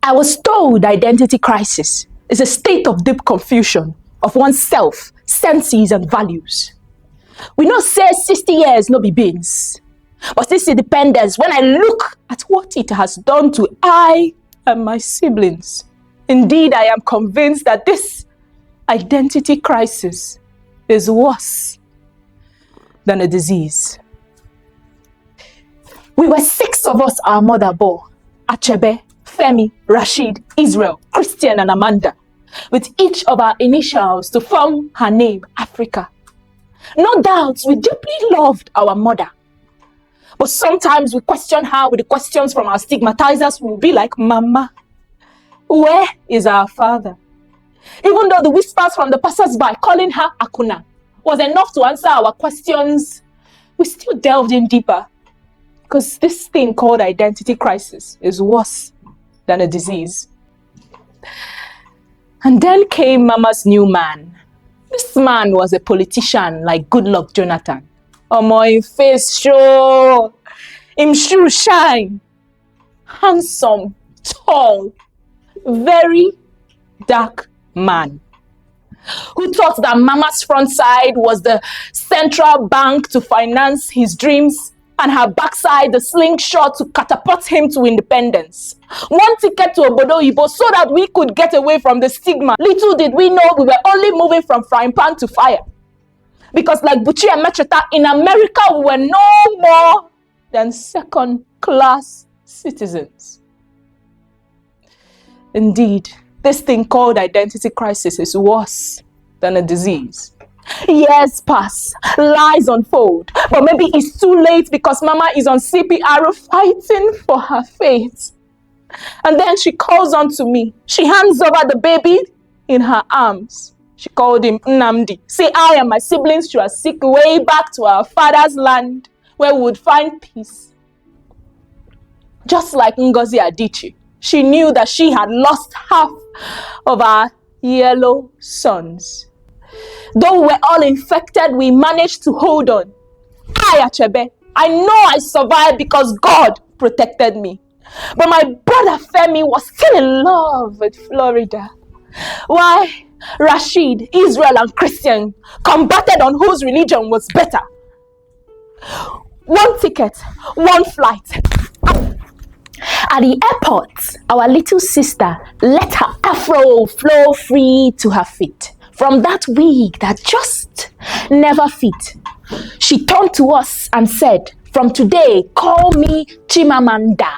I was told identity crisis is a state of deep confusion of oneself, senses and values. We know say 60 years no be beans, but this independence, when I look at what it has done to I and my siblings, indeed I am convinced that this identity crisis is worse than a disease. We were 6 of us our mother bore: Achebe, Femi, Rashid, Israel, Christian and Amanda, with each of our initials to form her name, Africa. No doubt we deeply loved our mother, but sometimes we question her with the questions from our stigmatizers. We will be like, Mama, where is our father? Even though the whispers from the passers-by calling her Akuna was enough to answer our questions, we still delved in deeper, because this thing called identity crisis is worse than a disease. And then came Mama's new man. This man was a politician like Goodluck Jonathan. Omo, him face show, him shoe shine. Handsome, tall, very dark man who thought that Mama's front side was the central bank to finance his dreams and her backside the slingshot to catapult him to independence. One ticket to Obodo Ibo so that we could get away from the stigma. Little did we know we were only moving from frying pan to fire. Because like Buchi and Macheta, in America we were no more than second-class citizens. Indeed, this thing called identity crisis is worse than a disease. Years pass, lies unfold, but maybe it's too late because Mama is on CPR fighting for her faith. And then she calls on to me. She hands over the baby in her arms. She called him Nnamdi. Say, I and my siblings should seek way back to our father's land where we would find peace. Just like Ngozi Adichie, she knew that she had lost half of our yellow sons. Though we were all infected, we managed to hold on. Achebe, I know I survived because God protected me. But my brother Femi was still in love with Florida. Why? Rashid, Israel and Christian combated on whose religion was better. One ticket, one flight. At the airport, our little sister let her afro flow free to her feet. From that wig that just never fit, she turned to us and said, from today, call me Chimamanda.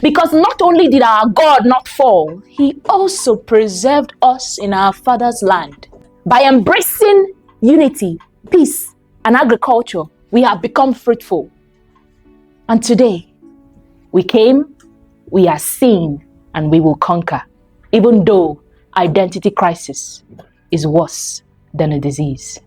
Because not only did our God not fall, he also preserved us in our father's land. By embracing unity, peace, and agriculture, we have become fruitful. And today, we came, we are seen, and we will conquer, even though identity crisis is worse than a disease.